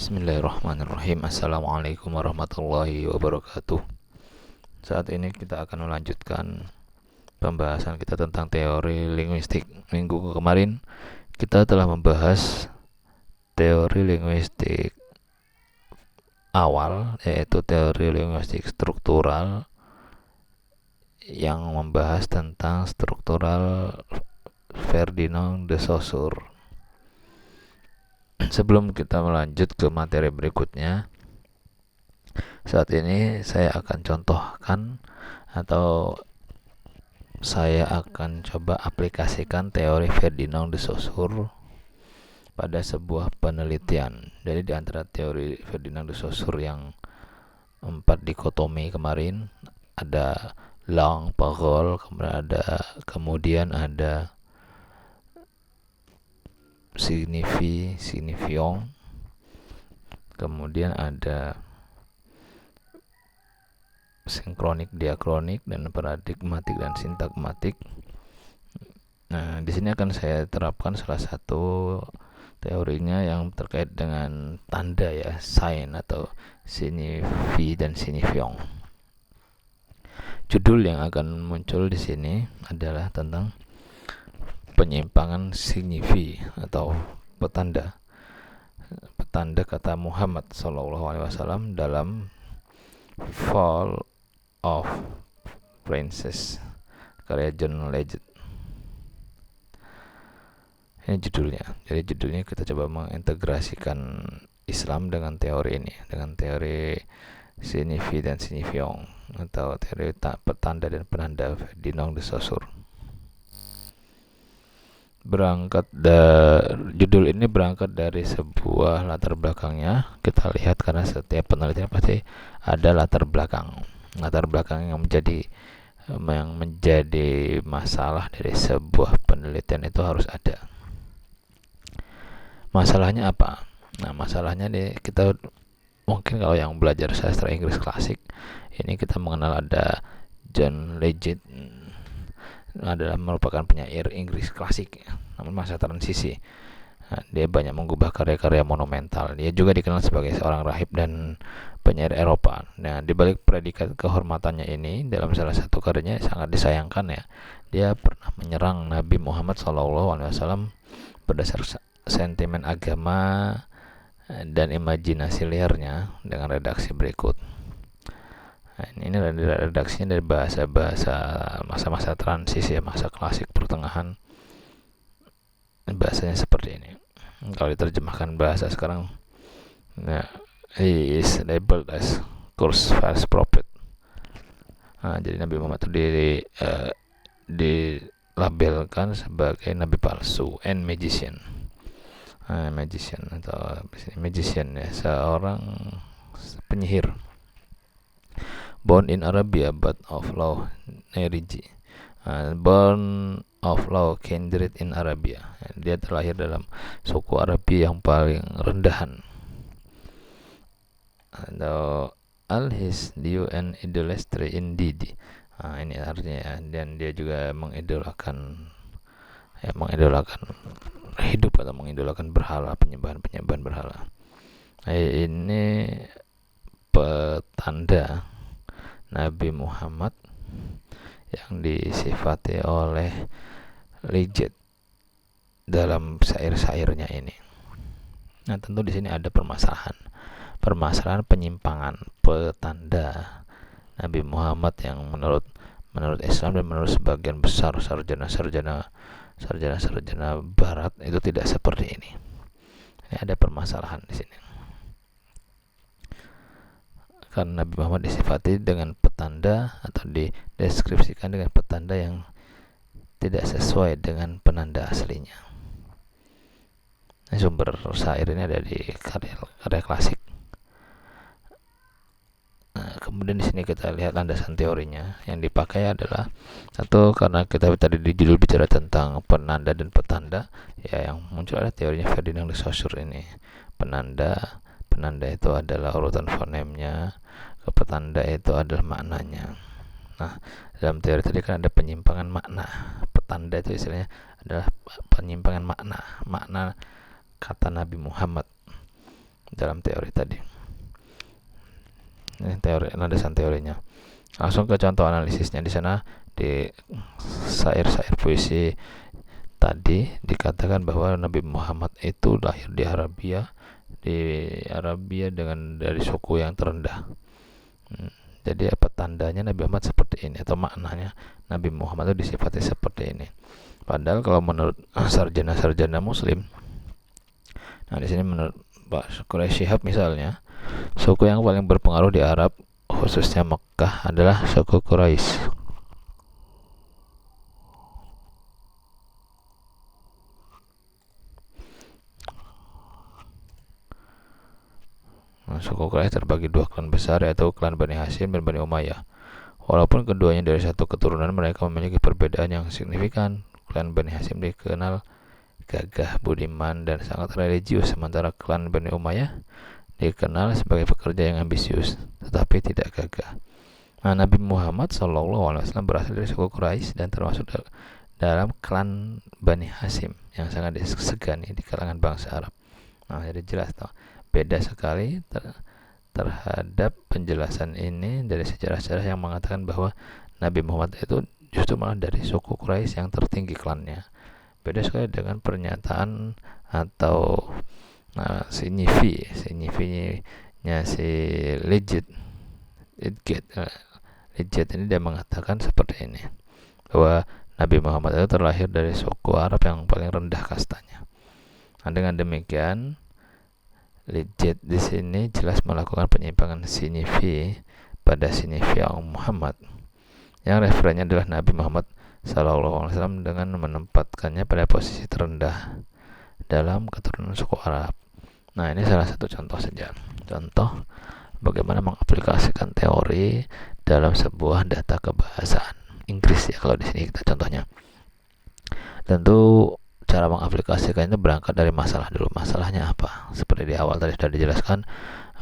Bismillahirrahmanirrahim. Assalamualaikum warahmatullahi wabarakatuh. Saat ini kita akan melanjutkan pembahasan kita tentang teori linguistik. Minggu kemarin kita telah membahas teori linguistik awal, yaitu teori linguistik struktural yang membahas tentang struktural Ferdinand de Saussure. Sebelum kita melanjut ke materi berikutnya, saat ini saya akan contohkan atau saya akan coba aplikasikan teori Ferdinand de Saussure pada sebuah penelitian. Jadi di antara teori Ferdinand de Saussure yang 4 dikotomi kemarin, ada langue, parole, kemudian ada signifiant, kemudian ada sinkronik, diakronik, dan paradigmatik dan sintagmatik. Nah, di sini akan saya terapkan salah satu teorinya yang terkait dengan tanda, ya, sign atau signifi dan signifiant. Judul yang akan muncul di sini adalah tentang penyimpangan signifi atau petanda kata Muhammad SAW dalam Fall of Princess karya John Legend. Ini judulnya. Jadi judulnya kita coba mengintegrasikan Islam dengan teori ini, dengan teori signifi dan signifiant atau teori petanda dan penanda Ferdinand de Saussure. Judul ini berangkat dari sebuah latar belakangnya. Kita lihat, karena setiap penelitian pasti ada latar belakang yang menjadi masalah dari sebuah penelitian. Itu harus ada. Masalahnya apa? Nah, masalahnya kita mungkin kalau yang belajar sastra Inggris klasik ini, kita mengenal ada John Legend, adalah merupakan penyair Inggris klasik, namun masa transisi. Nah, dia banyak mengubah karya-karya monumental. Dia juga dikenal sebagai seorang rahib dan penyair Eropa. Nah, dibalik predikat kehormatannya ini, dalam salah satu karyanya sangat disayangkan, ya, dia pernah menyerang Nabi Muhammad SAW berdasar sentimen agama dan imajinasi liarnya dengan redaksi berikut. Nah, ini redaksinya dari bahasa-bahasa masa-masa transisi, masa klasik pertengahan. Bahasanya seperti ini. Kalau diterjemahkan bahasa sekarang, nah, he is labeled as cursed false prophet. Nah, jadi Nabi Muhammad itu dilabelkan sebagai nabi palsu and magician. Magician, ya, seorang penyihir. Born in Arabia but of low energy. Born of low kindred in Arabia. Dia terlahir dalam suku Arabia yang paling rendahan. All his due and idolatry indeed. Ini artinya, dan dia juga mengidolakan hidup atau mengidolakan berhala, penyembahan berhala. Ini petanda Nabi Muhammad yang disifati oleh Legend dalam syair-syairnya ini. Nah, tentu di sini ada permasalahan penyimpangan petanda Nabi Muhammad yang menurut Islam dan menurut sebagian besar sarjana Barat itu tidak seperti ini. Ini ada permasalahan di sini. Karena Nabi Muhammad disifati dengan petanda atau dideskripsikan dengan petanda yang tidak sesuai dengan penanda aslinya. Sumber syair ini ada di karya klasik. Nah, kemudian di sini kita lihat landasan teorinya. Yang dipakai adalah satu, karena kita tadi di judul bicara tentang penanda dan petanda, ya, yang muncul adalah teorinya Ferdinand de Saussure ini. Penanda itu adalah urutan fonemnya, petanda itu adalah maknanya. Nah, dalam teori tadi kan ada penyimpangan makna. Petanda itu istilahnya adalah penyimpangan makna kata Nabi Muhammad. dalam teori tadi. Ini teori, landasan teorinya. Langsung ke contoh analisisnya. Di sana di syair-syair puisi tadi dikatakan bahwa Nabi Muhammad itu lahir di Arabia dengan dari suku yang terendah. Jadi apa tandanya Nabi Muhammad seperti ini, atau maknanya Nabi Muhammad itu disifati seperti ini? Padahal kalau menurut sarjana-sarjana Muslim, nah di sini menurut Pak Quraisy Shihab misalnya, suku yang paling berpengaruh di Arab, khususnya Mekah, adalah suku Quraisy. Nah, suku Quraisy terbagi dua klan besar, yaitu klan Bani Hashim dan Bani Umayyah. Walaupun keduanya dari satu keturunan, mereka memiliki perbedaan yang signifikan. Klan Bani Hashim dikenal gagah, budiman, dan sangat religius, sementara klan Bani Umayyah dikenal sebagai pekerja yang ambisius, tetapi tidak gagah. Nah, Nabi Muhammad SAW berasal dari suku Quraisy dan termasuk dalam klan Bani Hashim yang sangat disegani di kalangan bangsa Arab. Nah, jadi jelas toh, beda sekali terhadap penjelasan ini dari sejarah-sejarah yang mengatakan bahwa Nabi Muhammad itu justru malah dari suku Quraisy yang tertinggi klannya. Beda sekali dengan pernyataan atau signifinya si Legit ini dia mengatakan seperti ini, bahwa Nabi Muhammad itu terlahir dari suku Arab yang paling rendah kastanya. Nah, dengan demikian Legit di sini jelas melakukan penyimpangan signifi pada signifi Muhammad, yang referennya adalah Nabi Muhammad SAW, dengan menempatkannya pada posisi terendah dalam keturunan suku Arab. Nah, ini salah satu contoh saja. Contoh bagaimana mengaplikasikan teori dalam sebuah data kebahasaan Inggris ya, kalau di sini kita contohnya. Tentu cara mengaplikasikan itu berangkat dari masalah dulu. Masalahnya apa? Seperti di awal tadi sudah dijelaskan,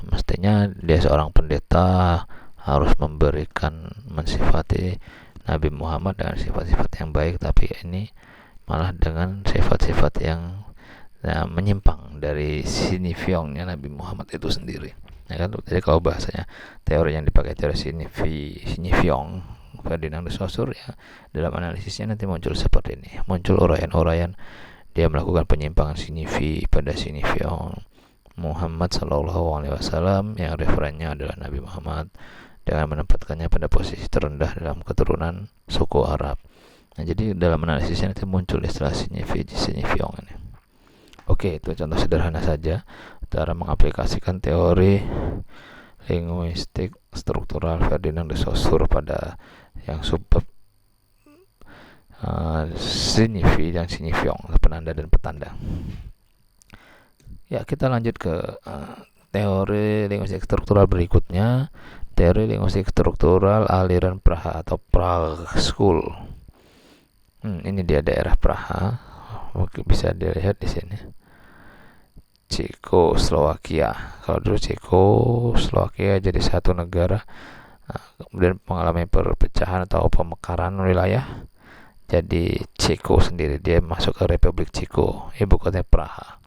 mestinya dia seorang pendeta harus mensifati Nabi Muhammad dengan sifat-sifat yang baik, tapi ini malah dengan sifat-sifat yang menyimpang dari sinifiongnya Nabi Muhammad itu sendiri, ya kan? Jadi kalau bahasanya teori yang dipakai teori sinifiong Ferdinand de Saussure, ya dalam analisisnya nanti muncul seperti ini, muncul uraian-uraian dia melakukan penyimpangan sinifi pada sinifiong Muhammad SAW, yang referennya adalah Nabi Muhammad, dengan menempatkannya pada posisi terendah dalam keturunan suku Arab. Nah, jadi dalam analisisnya nanti muncul istilah sinifiong ini. Oke, itu contoh sederhana saja cara mengaplikasikan teori linguistik struktural Ferdinand de Saussure pada yang subbab sinifi dan sinifiong, penanda dan petanda. Ya, kita lanjut ke teori linguistik struktural berikutnya, teori linguistik struktural aliran Praha atau Prague School. Ini dia daerah Praha. Oke, bisa dilihat di sini. Cekoslowakia. Kalau dulu Cekoslowakia jadi satu negara, kemudian mengalami perpecahan atau pemekaran wilayah, jadi Ceko sendiri, dia masuk ke Republik Ceko, ibu kotanya Praha.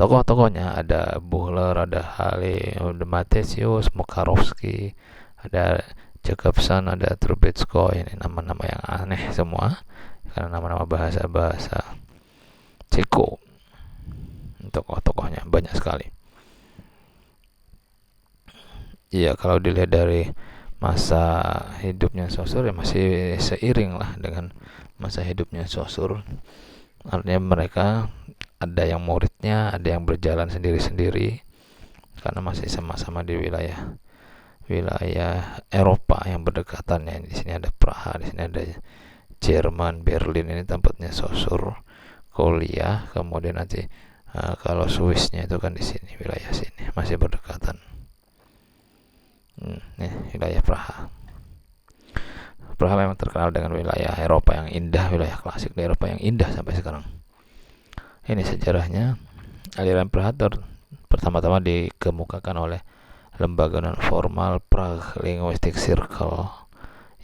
Tokoh-tokohnya ada Buhler, ada Hale, ada Matesius, Mukarovsky, ada Jacobson, ada Trubetskoy. Ini nama-nama yang aneh semua karena nama-nama bahasa-bahasa Ceko. Tokoh-tokohnya banyak sekali. Iya, kalau dilihat dari masa hidupnya Saussure, ya masih seiring lah dengan masa hidupnya Saussure. Artinya mereka ada yang muridnya, ada yang berjalan sendiri-sendiri, karena masih sama-sama di wilayah Eropa yang berdekatan. Ya, di sini ada Praha, di sini ada Jerman, Berlin, ini tempatnya Saussure kuliah. Kemudian nanti kalau Swissnya itu kan di sini, wilayah sini masih berdekatan. Nih wilayah Praha. Praha memang terkenal dengan wilayah Eropa yang indah, wilayah klasik di Eropa yang indah sampai sekarang. Ini sejarahnya. Aliran Praha pertama-tama dikemukakan oleh lembaga non formal Prague Linguistic Circle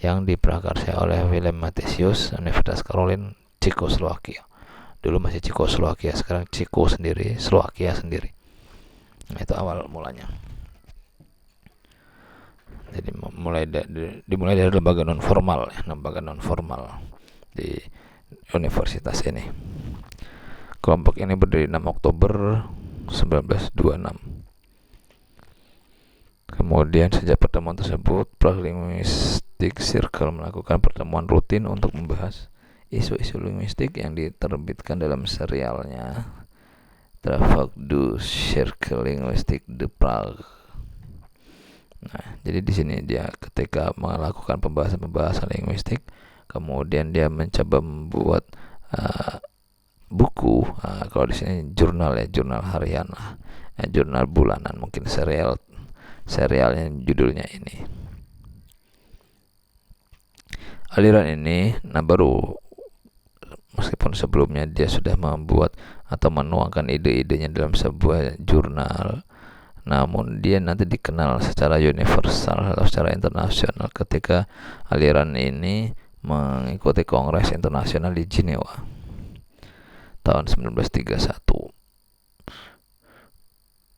yang diprakarsai oleh Willem Matesius, Universitas Karolin, Cekoslowakia. Dulu masih Cekoslowakia, sekarang Ceko sendiri, Slovakia sendiri. Nah, itu awal mulanya. Jadi dimulai dari lembaga non formal di universitas ini. Kelompok ini berdiri 6 Oktober 1926. Kemudian sejak pertemuan tersebut, Prague Linguistic Circle melakukan pertemuan rutin untuk membahas isu-isu linguistik yang diterbitkan dalam serialnya Travaux du Cercle Linguistique de Prague. Nah, jadi di sini dia ketika melakukan pembahasan linguistik, kemudian dia mencoba membuat buku. Kalau di sini jurnal harian lah, jurnal bulanan, mungkin serialnya judulnya ini. Aliran ini baru, meskipun sebelumnya dia sudah membuat atau menuangkan ide-idenya dalam sebuah jurnal, namun dia nanti dikenal secara universal atau secara internasional ketika aliran ini mengikuti Kongres Internasional di Jenewa tahun 1931.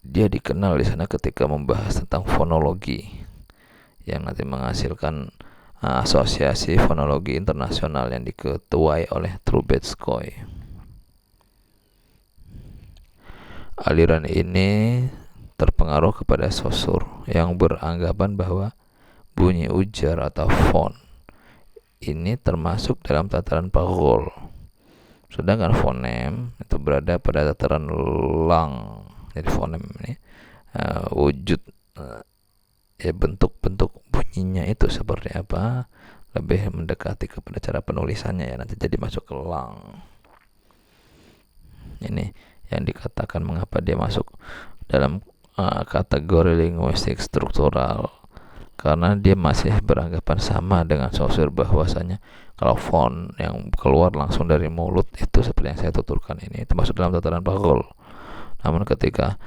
Dia dikenal di sana ketika membahas tentang fonologi yang nanti menghasilkan Asosiasi Fonologi Internasional yang diketuai oleh Trubetskoy. Aliran ini terpengaruh kepada Saussure yang beranggapan bahwa bunyi ujar atau font ini termasuk dalam tataran parol, sedangkan fonem itu berada pada tataran lang. Jadi fonem ini wujud bentuk-bentuk bunyinya itu seperti apa, lebih mendekati kepada cara penulisannya ya, nanti jadi masuk ke lang. Ini yang dikatakan mengapa dia masuk dalam kategori linguistik struktural, karena dia masih beranggapan sama dengan Saussure bahwasanya kalau font yang keluar langsung dari mulut itu seperti yang saya tuturkan ini, itu masuk dalam tataran parol. Namun ketika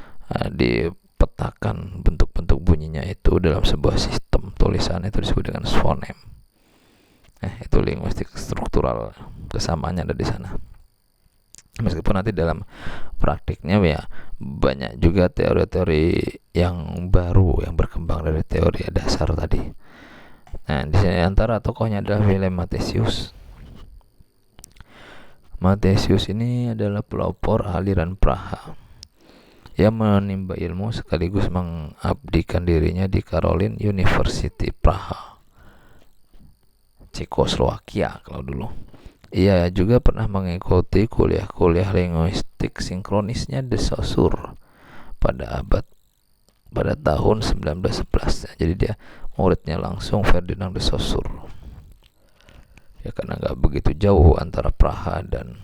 dipetakan bentuk-bentuk bunyinya itu dalam sebuah sistem tulisan, itu disebut dengan fonem. Itu linguistik struktural, kesamaannya ada di sana. Meskipun nanti dalam praktiknya ya banyak juga teori-teori yang baru yang berkembang dari teori dasar tadi. Nah, di sini antara tokohnya adalah Willem Mathesius. Mathesius ini adalah pelopor aliran Praha yang menimba ilmu sekaligus mengabdikan dirinya di Caroline University Praha, Cekoslowakia kalau dulu. Ia juga pernah mengikuti kuliah-kuliah linguistik sinkronisnya de Saussure pada tahun 1911. Jadi dia muridnya langsung Ferdinand de Saussure. Ya karena nggak begitu jauh antara Praha dan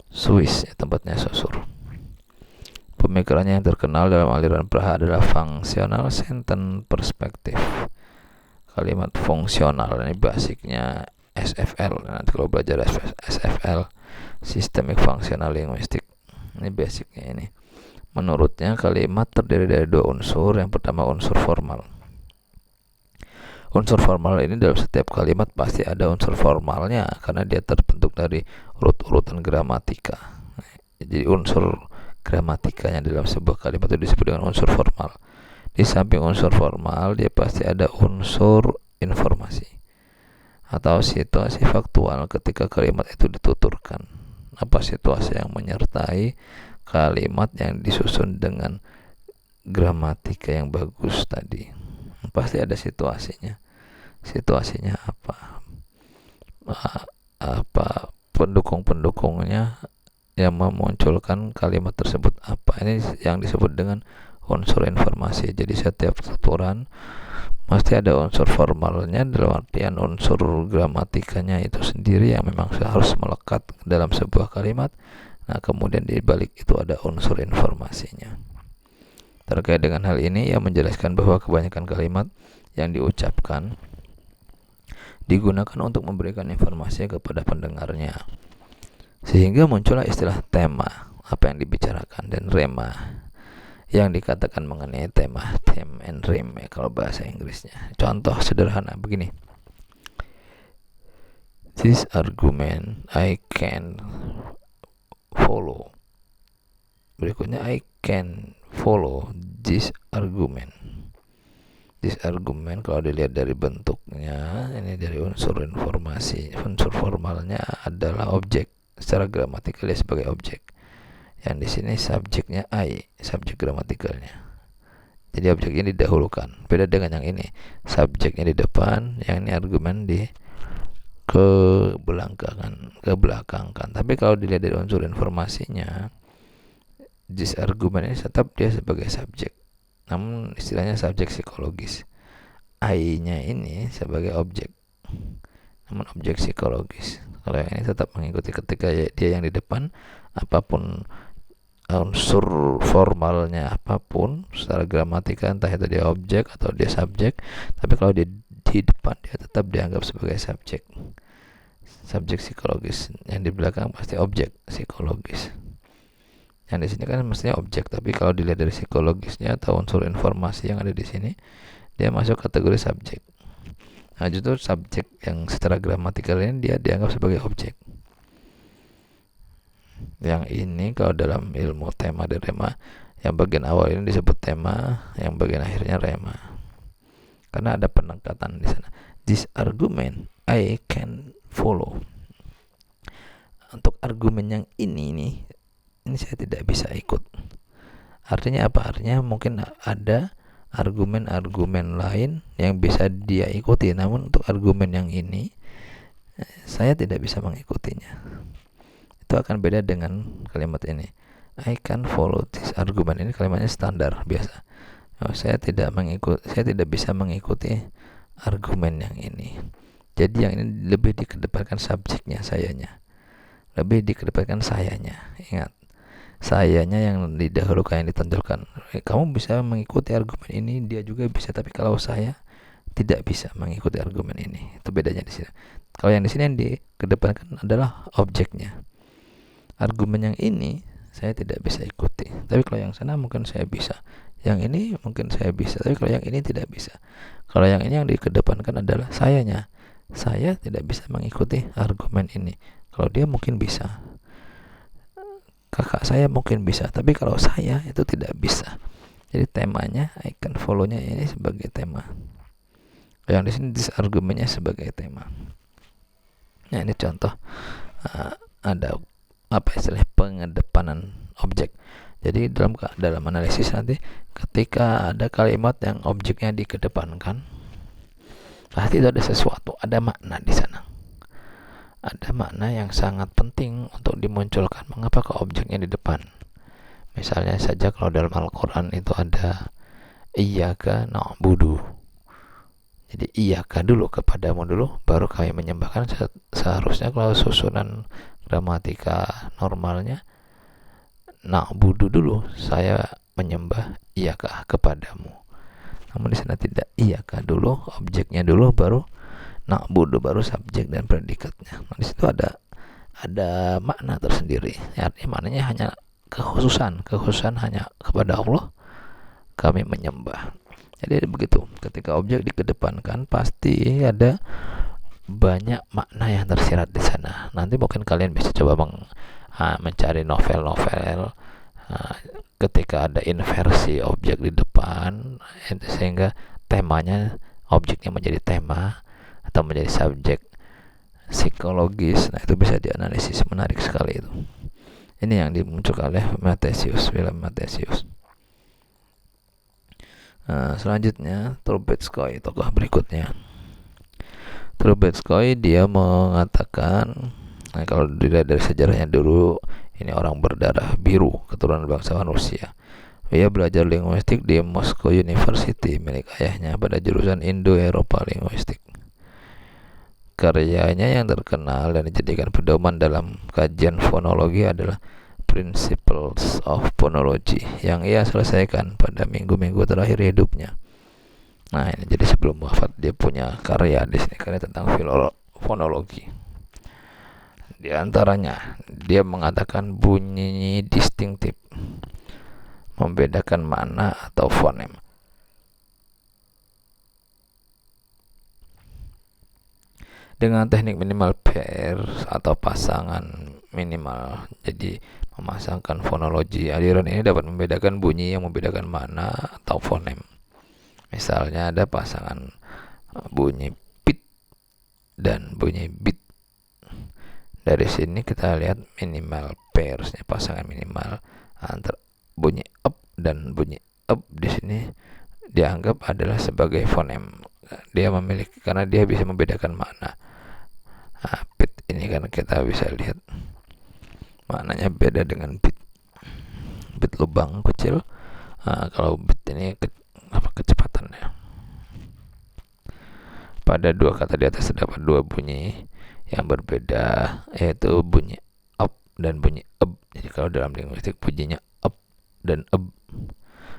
Swiss ya, tempatnya Saussure. Pemikirannya yang terkenal dalam aliran Praha adalah functional sentence perspective. Kalimat fungsional ini basicnya SFL. Nanti kalau belajar SFL, Systemic Functional Linguistic, ini basicnya ini. Menurutnya kalimat terdiri dari dua unsur. Yang pertama unsur formal. Unsur formal ini dalam setiap kalimat pasti ada unsur formalnya karena dia terbentuk dari urut-urutan gramatika. Jadi unsur gramatikanya dalam sebuah kalimat itu disebut dengan unsur formal. Di samping unsur formal, dia pasti ada unsur informasi atau situasi faktual ketika kalimat itu dituturkan. Apa situasi yang menyertai kalimat yang disusun dengan gramatika yang bagus tadi? Pasti ada situasinya. Situasinya apa? Apa pendukung-pendukungnya yang memunculkan kalimat tersebut apa? Ini yang disebut dengan unsur informasi. Jadi setiap tuturan pasti ada unsur formalnya dalam artian unsur gramatikanya itu sendiri yang memang harus melekat dalam sebuah kalimat. Nah, kemudian di balik itu ada unsur informasinya. Terkait dengan hal ini, ia menjelaskan bahwa kebanyakan kalimat yang diucapkan digunakan untuk memberikan informasi kepada pendengarnya. Sehingga muncullah istilah tema, apa yang dibicarakan, dan rema, yang dikatakan mengenai tema, theme and rhyme kalau bahasa Inggrisnya. Contoh sederhana begini. This argument I can follow. berikutnya, I can follow this argument. This argument kalau dilihat dari bentuknya, ini dari unsur informasi, unsur formalnya adalah objek. Secara gramatikal dia sebagai objek. Yang di sini subjeknya I, subjek gramatikalnya. Jadi objeknya didahulukan. Beda dengan yang ini, subjeknya di depan, yang ini argumen di kebelakangkan. Tapi kalau dilihat dari unsur informasinya, this argument ini tetap dia sebagai subjek, namun istilahnya subjek psikologis. I-nya ini sebagai objek, namun objek psikologis. Kalau yang ini tetap mengikuti ketika dia yang di depan, apapun unsur formalnya apapun secara gramatika, entah itu dia objek atau dia subjek, tapi kalau dia di depan dia tetap dianggap sebagai subjek psikologis. Yang di belakang pasti objek psikologis. Yang di sini kan mestinya objek, tapi kalau dilihat dari psikologisnya atau unsur informasi yang ada di sini, dia masuk kategori subjek. Nah, justru subjek yang secara gramatikal ini dia dianggap sebagai objek. Yang ini kalau dalam ilmu tema dan rema, yang bagian awal ini disebut tema, yang bagian akhirnya rema. Karena ada penekatan di sana. This argument I can follow. Untuk argumen yang ini nih, ini saya tidak bisa ikut. Artinya apa? Artinya mungkin ada argumen-argumen lain yang bisa dia ikuti, namun untuk argumen yang ini saya tidak bisa mengikutinya. Itu akan beda dengan kalimat ini, I can follow this argument. Ini kalimatnya standar biasa. Saya tidak bisa mengikuti argumen yang ini. Jadi yang ini lebih dikedepankan subjeknya, sayanya. Lebih dikedepankan sayanya. Ingat, sayanya yang didahulukan, yang ditonjolkan. Kamu bisa mengikuti argumen ini, dia juga bisa, tapi kalau saya tidak bisa mengikuti argumen ini. Itu bedanya di sini. Kalau yang di sini yang dikedepankan adalah objeknya. Argumen yang ini saya tidak bisa ikuti, tapi kalau yang sana mungkin saya bisa. Yang ini mungkin saya bisa, tapi kalau yang ini tidak bisa. Kalau yang ini yang dikedepankan adalah sayanya. Saya tidak bisa mengikuti argumen ini. Kalau dia mungkin bisa. Kakak saya mungkin bisa, tapi kalau saya itu tidak bisa. Jadi temanya I can follow-nya ini sebagai tema. Yang di sini argumennya sebagai tema. Nah, ini contoh ada apa istilah pengedepanan objek. Jadi dalam analisis nanti ketika ada kalimat yang objeknya dikedepankan, pasti itu ada sesuatu, ada makna di sana. Ada makna yang sangat penting untuk dimunculkan. Mengapa ke objeknya di depan? Misalnya saja kalau dalam Al-Quran itu ada iyyaka na'budu. Jadi iyyaka dulu, kepadamu dulu, baru kami menyembahkan. Seharusnya kalau susunan gramatika normalnya na'budu dulu, saya menyembah iyyaka, kepadamu. Namun di sana tidak, iyyaka dulu, objeknya dulu, baru na'budu, baru subjek dan predikatnya. Nah, di situ ada makna tersendiri. Artinya maknanya hanya kekhususan hanya kepada Allah kami menyembah. Jadi begitu, ketika objek dikedepankan pasti ada banyak makna yang tersirat di sana. Nanti mungkin kalian bisa coba mencari novel-novel ketika ada inversi objek di depan, sehingga temanya, objeknya menjadi tema atau menjadi subjek psikologis. Nah, itu bisa dianalisis, menarik sekali itu. Ini yang dimunculkan oleh Mathesius, Wilhelm Mathesius. Selanjutnya Trubetskoy, tokoh berikutnya. Trubetskoy dia mengatakan, kalau dilihat dari sejarahnya dulu, ini orang berdarah biru, keturunan bangsawan Rusia. Ia belajar linguistik di Moscow University milik ayahnya pada jurusan Indo-Eropa Linguistik. Karyanya yang terkenal dan dijadikan pedoman dalam kajian fonologi adalah Principles of Phonology yang ia selesaikan pada minggu-minggu terakhir hidupnya. Nah, ini jadi sebelum wafat dia punya karya di sini, karya tentang fonologi. Di antaranya dia mengatakan bunyi distinktif, membedakan makna atau fonem. Dengan teknik minimal pair atau pasangan minimal. Jadi memasangkan fonologi. Aliran ini dapat membedakan bunyi yang membedakan makna atau fonem. Misalnya ada pasangan bunyi pit dan bunyi bit. Dari sini kita lihat minimal pairsnya, pasangan minimal antara bunyi up dan bunyi up di sini dianggap adalah sebagai fonem. Dia memiliki, karena dia bisa membedakan makna. Pit ini kan kita bisa lihat maknanya beda dengan bit. Bit lubang kecil. Kalau bit ini kecepatannya. Pada dua kata di atas terdapat dua bunyi yang berbeda, yaitu bunyi up dan bunyi up. Jadi kalau dalam linguistik bunyinya up dan up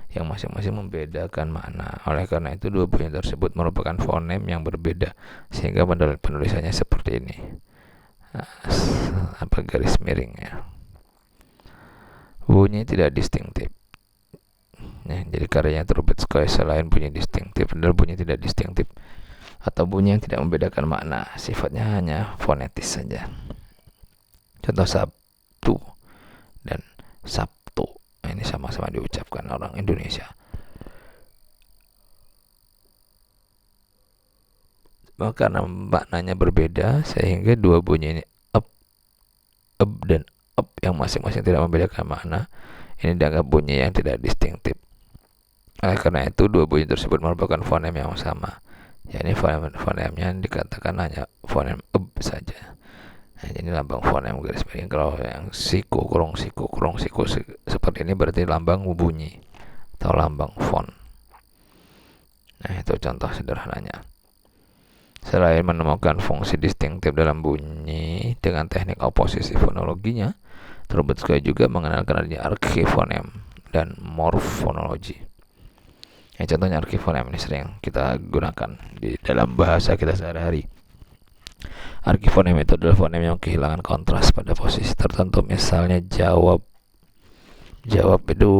yang masing-masing membedakan makna. Oleh karena itu dua bunyi tersebut merupakan fonem yang berbeda, sehingga penulisannya seperti ini. Garis miring ya. Bunyi tidak distinktif. Jadi karyanya Trubetskoy selain bunyi distinktif adalah bunyi tidak distinktif atau bunyi yang tidak membedakan makna, sifatnya hanya fonetis saja. Contoh Sabtu dan Sabtu, ini sama-sama diucapkan orang Indonesia. Karena maknanya berbeda, sehingga dua bunyi ini up dan up yang masing-masing tidak membedakan makna, ini dianggap bunyi yang tidak distinktif. Oleh karena itu dua bunyi tersebut merupakan fonem yang sama. Ya, ini fonemnya dikatakan hanya fonem up saja. Nah, ini lambang fonem garis miring. Kalau yang siku kurung siku seperti ini berarti lambang bunyi atau lambang font. Nah, itu contoh sederhananya. Selain menemukan fungsi distinktif dalam bunyi dengan teknik oposisi fonologinya, Trubetskoy juga mengenalkan adanya archifonem dan morfonologi. Contohnya archifonem ini sering kita gunakan di dalam bahasa kita sehari-hari. Archifonem itu adalah fonem yang kehilangan kontras pada posisi tertentu. Misalnya jawab itu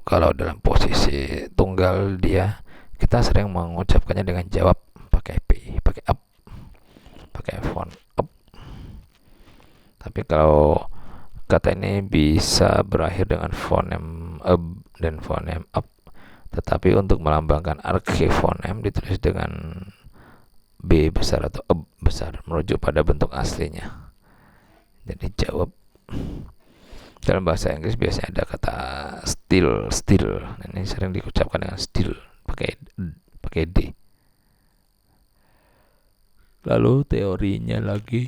kalau dalam posisi tunggal dia, kita sering mengucapkannya dengan jawab pakai p, pakai up, pakai font up. Tapi kalau kata ini bisa berakhir dengan fonem up dan fonem up. Tetapi untuk melambangkan archifonem ditulis dengan B besar atau up besar, merujuk pada bentuk aslinya. Jadi jawab. Dalam bahasa Inggris biasanya ada kata still. Ini sering diucapkan dengan still pakai D. Lalu teorinya lagi,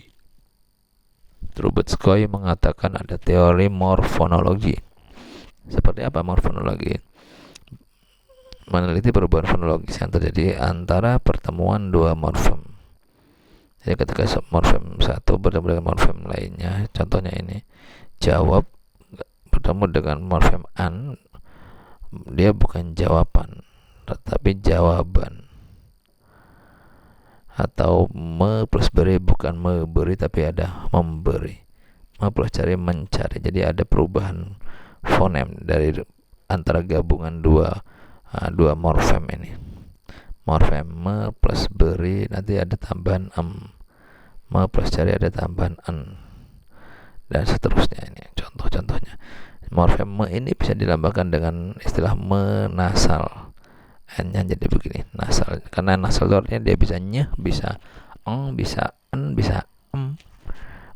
Trubetskoy mengatakan ada teori morfonologi. Seperti apa morfonologi? Meneliti perubahan fonologis yang terjadi antara pertemuan dua morfem. Jadi ketika morfem satu bertemu dengan morfem lainnya, contohnya ini, jawab bertemu dengan morfem an, dia bukan jawaban tetapi jawaban. Atau me plus beri bukan memberi tapi ada memberi. Me plus cari mencari. Jadi ada perubahan fonem dari antara gabungan dua morfem ini. Morfem me plus beri, nanti ada tambahan me plus cari ada tambahan an, dan seterusnya. Ini contoh-contohnya. Morfem me ini bisa dilambangkan dengan istilah menasal. N-nya jadi begini, nasal. Karena nasal itu artinya dia bisa nyeh, bisa eng, bisa en, bisa em.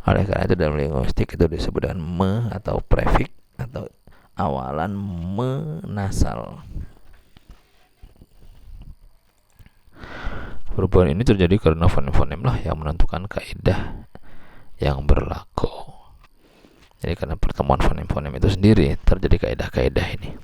Oleh karena itu dalam linguistik itu disebut dengan me atau prefik atau awalan menasal. Perubahan ini terjadi karena fonem-fonem lah yang menentukan kaidah yang berlaku. Jadi karena pertemuan fonem-fonem itu sendiri terjadi kaidah-kaidah ini.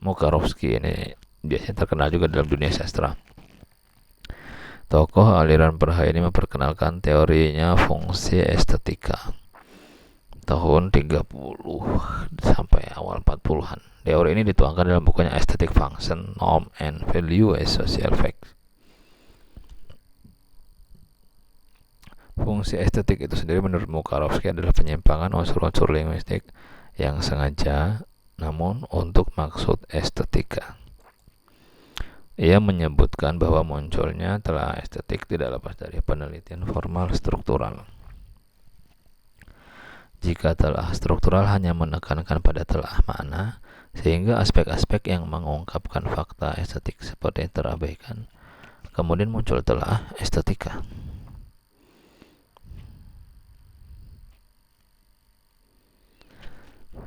Mukarovsky ini biasanya terkenal juga dalam dunia sastra. Tokoh aliran Praha ini memperkenalkan teorinya fungsi estetika tahun 30 sampai awal 40-an. Teori ini dituangkan dalam bukunya Aesthetic Function, Norm and Value as Social Facts. Fungsi estetik itu sendiri menurut Mukarovsky adalah penyimpangan unsur-unsur linguistik yang sengaja namun untuk maksud estetika. Ia menyebutkan bahwa munculnya telah estetik tidak lepas dari penelitian formal struktural. Jika telah struktural hanya menekankan pada telah makna, sehingga aspek-aspek yang mengungkapkan fakta estetik seperti terabaikan, kemudian muncul telah estetika.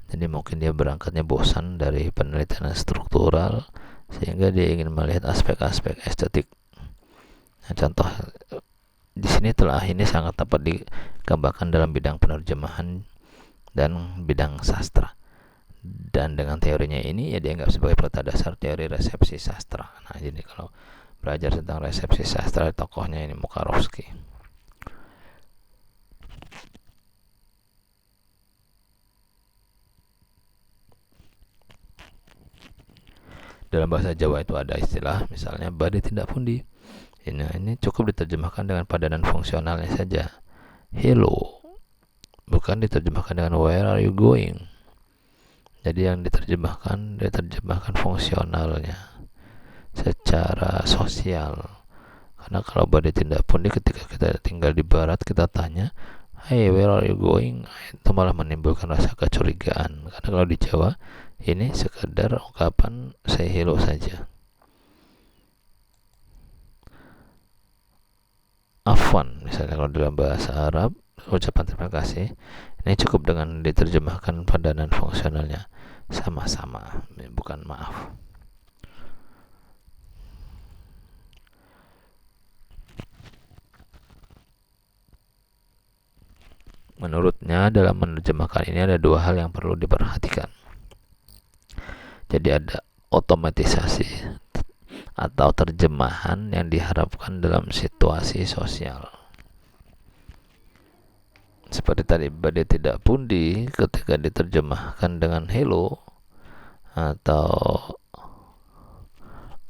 Jadi mungkin dia berangkatnya bosan dari penelitian struktural sehingga dia ingin melihat aspek-aspek estetik. Nah, contoh di sini telah ini sangat dapat digambarkan dalam bidang penerjemahan dan bidang sastra. Dan dengan teorinya ini ya dianggap sebagai peta dasar teori resepsi sastra. Nah, jadi kalau belajar tentang resepsi sastra, tokohnya ini Mukarovsky. Dalam bahasa Jawa itu ada istilah misalnya badai tindak pundi. Ini cukup diterjemahkan dengan padanan fungsionalnya saja. Hello, bukan diterjemahkan dengan where are you going. Jadi yang diterjemahkan fungsionalnya secara sosial. Karena kalau badai tindak pundi ketika kita tinggal di barat kita tanya, hey where are you going, itu malah menimbulkan rasa kecurigaan. Karena kalau di Jawa ini sekedar ungkapan say hello saja. Afwan misalnya kalau dalam bahasa Arab ucapan terima kasih ini cukup dengan diterjemahkan padanan fungsionalnya sama-sama, bukan maaf. Menurutnya dalam menerjemahkan ini ada dua hal yang perlu diperhatikan. Jadi ada otomatisasi atau terjemahan yang diharapkan dalam situasi sosial. Seperti tadi badai tidak pundi ketika diterjemahkan dengan hello atau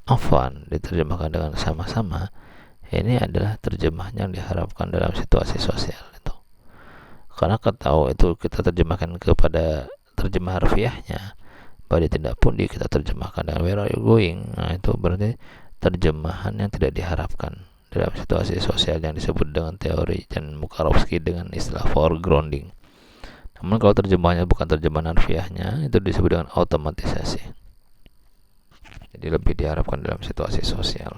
afwan diterjemahkan dengan sama-sama, ini adalah terjemahan yang diharapkan dalam situasi sosial itu. Karena kalau itu kita terjemahkan kepada terjemah harfiahnya, badai tidak pundi kita terjemahkan dengan where are you going, nah itu berarti terjemahan yang tidak diharapkan dalam situasi sosial yang disebut dengan teori Jan Mukarovsky dengan istilah foregrounding. Namun kalau terjemahannya bukan terjemahan harfiahnya, itu disebut dengan otomatisasi. Jadi lebih diharapkan dalam situasi sosial.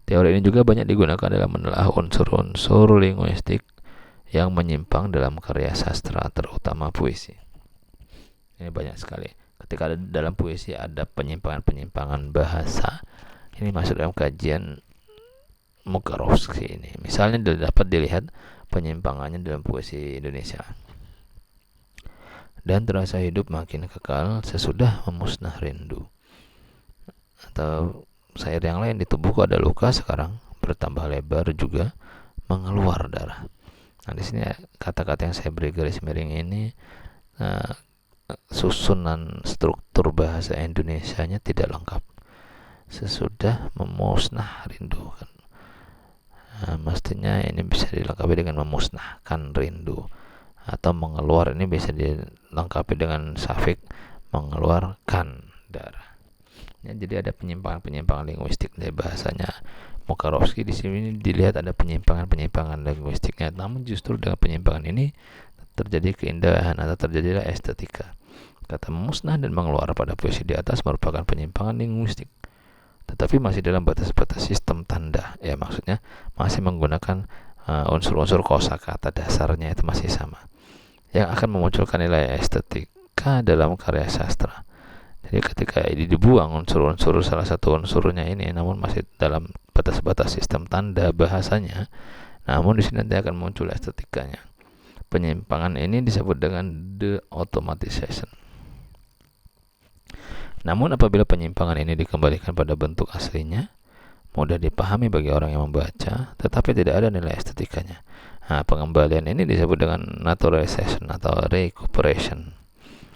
Teori ini juga banyak digunakan dalam menelaah unsur-unsur linguistik yang menyimpang dalam karya sastra, terutama puisi. Ini banyak sekali. Ketika dalam puisi ada penyimpangan-penyimpangan bahasa, ini masuk dalam kajian Mukarovsky ini. Misalnya dapat dilihat penyimpangannya dalam puisi Indonesia. Dan terasa hidup makin kekal sesudah memusnah rindu. Atau syair yang lain, di tubuhku ada luka sekarang bertambah lebar juga mengeluar darah. Nah di sini kata-kata yang saya beri garis miring ini susunan struktur bahasa Indonesianya tidak lengkap. Sesudah memusnah rindu kan. Mestinya ini bisa dilengkapi dengan memusnahkan rindu, atau mengeluar ini bisa dilengkapi dengan safik mengeluarkan darah. Ya, jadi ada penyimpangan linguistik dari bahasanya Mukarovsky. Di sini dilihat ada penyimpangan linguistiknya. Namun justru dengan penyimpangan ini terjadi keindahan atau terjadilah estetika. Kata memusnah dan mengeluar pada puisi di atas merupakan penyimpangan linguistik, tetapi masih dalam batas-batas sistem tanda. Ya maksudnya masih menggunakan unsur-unsur kosakata dasarnya itu masih sama, yang akan memunculkan nilai estetika dalam karya sastra. Jadi ketika ini dibuang unsur-unsur salah satu unsurnya ini, namun masih dalam batas-batas sistem tanda bahasanya, namun di sini nanti akan muncul estetikanya. Penyimpangan ini disebut dengan de-automatization. Namun apabila penyimpangan ini dikembalikan pada bentuk aslinya, mudah dipahami bagi orang yang membaca, tetapi tidak ada nilai estetikanya. Nah, pengembalian ini disebut dengan naturalization atau recuperation.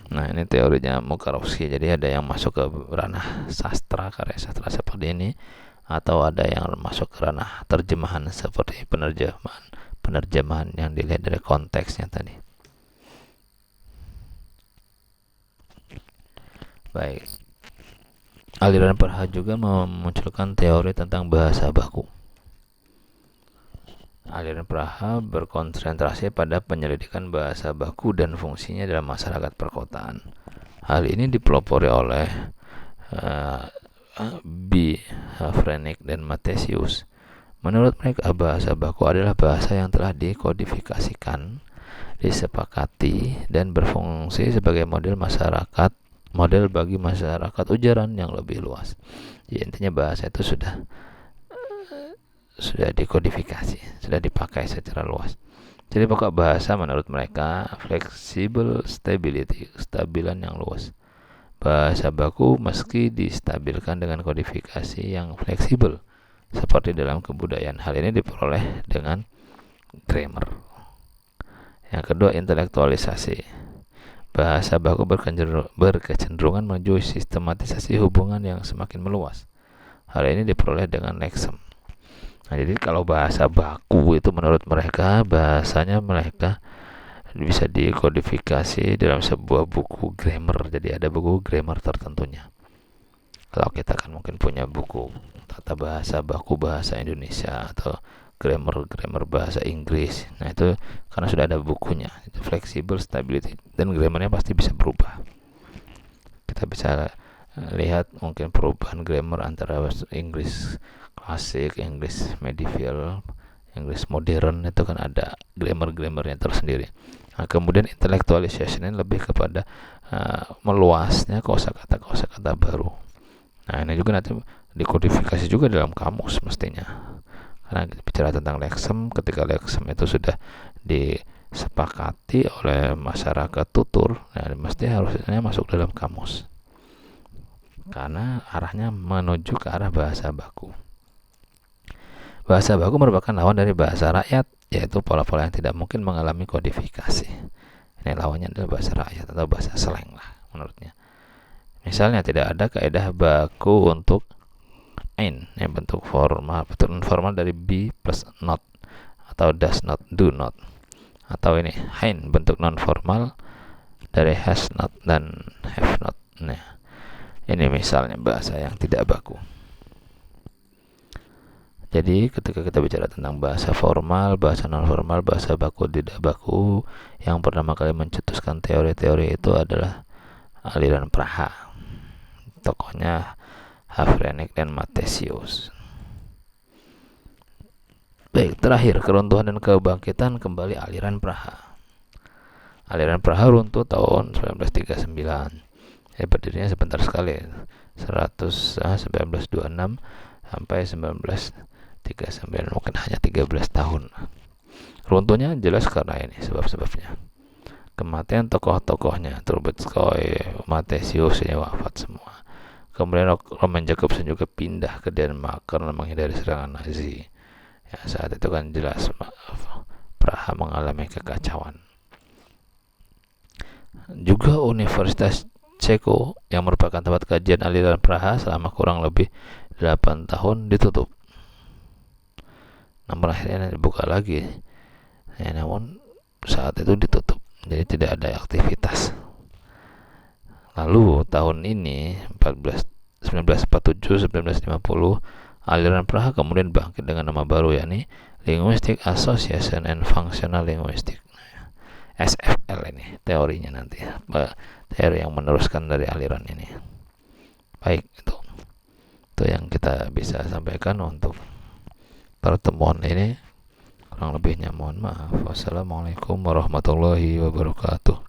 Nah ini teorinya Mukarovsky. Jadi ada yang masuk ke ranah sastra, karya sastra seperti ini, atau ada yang masuk ke ranah terjemahan seperti penerjemahan yang dilihat dari konteksnya tadi. Baik, aliran Praha juga memunculkan teori tentang bahasa baku. Aliran Praha berkonsentrasi pada penyelidikan bahasa baku dan fungsinya dalam masyarakat perkotaan. Hal ini dipelopori oleh B. Havrenik dan Matthius. Menurut mereka, bahasa baku adalah bahasa yang telah dikodifikasikan, disepakati, dan berfungsi sebagai model bagi masyarakat ujaran yang lebih luas. Jadi intinya bahasa itu sudah dikodifikasi, sudah dipakai secara luas. Jadi pokok bahasa menurut mereka flexible stability, kestabilan yang luas. Bahasa baku meski distabilkan dengan kodifikasi yang fleksibel seperti dalam kebudayaan. Hal ini diperoleh dengan grammar. Yang kedua, intelektualisasi. Bahasa baku berkecenderungan menuju sistematisasi hubungan yang semakin meluas. Hal ini diperoleh dengan lexem. Nah, jadi kalau bahasa baku itu menurut mereka, bahasanya mereka bisa dikodifikasi dalam sebuah buku grammar. Jadi ada buku grammar tertentunya. Kalau kita kan mungkin punya buku tata bahasa baku bahasa Indonesia atau grammar bahasa Inggris. Nah, itu karena sudah ada bukunya. Itu flexible stability, dan grammarnya pasti bisa berubah. Kita bisa lihat mungkin perubahan grammar antara Inggris klasik, Inggris medieval, Inggris modern, itu kan ada grammar-grammarnya tersendiri. Nah, kemudian intellectualization ini lebih kepada meluasnya kosakata baru. Nah, ini juga nanti dikodifikasi juga dalam kamus mestinya. Karena bicara tentang lexem, ketika lexem itu sudah disepakati oleh masyarakat tutur, nah mesti harusnya masuk dalam kamus. Karena arahnya menuju ke arah bahasa baku. Bahasa baku merupakan lawan dari bahasa rakyat, yaitu pola-pola yang tidak mungkin mengalami kodifikasi. Ini lawannya adalah bahasa rakyat atau bahasa slang lah menurutnya. Misalnya tidak ada kaidah baku untuk ein yang bentuk formal, bentuk informal dari be plus not atau does not, do not. Atau ini hein bentuk non formal dari has not dan have not. Nah, ini misalnya bahasa yang tidak baku. Jadi ketika kita bicara tentang bahasa formal, bahasa non formal, bahasa baku, tidak baku, yang pertama kali mencetuskan teori-teori itu adalah aliran Praha. Tokohnya Havrenik dan Matthius. Baik, terakhir keruntuhan dan kebangkitan kembali aliran Praha. Aliran Praha runtuh tahun 1939. Jadi berdirinya sebentar sekali, 1926 sampai 1939, mungkin hanya 13 tahun. Runtuhnya jelas karena ini sebab-sebabnya. Kematian tokoh-tokohnya, Trubetskoy, Matthius ini wafat semua. Kemudian Roman Jakobson juga pindah ke Denmark karena menghindari serangan Nazi. Ya, saat itu kan jelas Praha mengalami kekacauan. Juga Universitas Ceko yang merupakan tempat kajian aliran Praha selama kurang lebih 8 tahun ditutup. Namun akhirnya dibuka lagi. Ya, namun saat itu ditutup. Jadi tidak ada aktivitas. Lalu tahun ini 1947-1950 aliran Praha kemudian bangkit dengan nama baru, yakni Linguistic Association and Functional Linguistics, SFL. Ini teorinya nanti, teori yang meneruskan dari aliran ini. Baik, itu yang kita bisa sampaikan untuk pertemuan ini. Kurang lebihnya mohon maaf. Wassalamualaikum warahmatullahi wabarakatuh.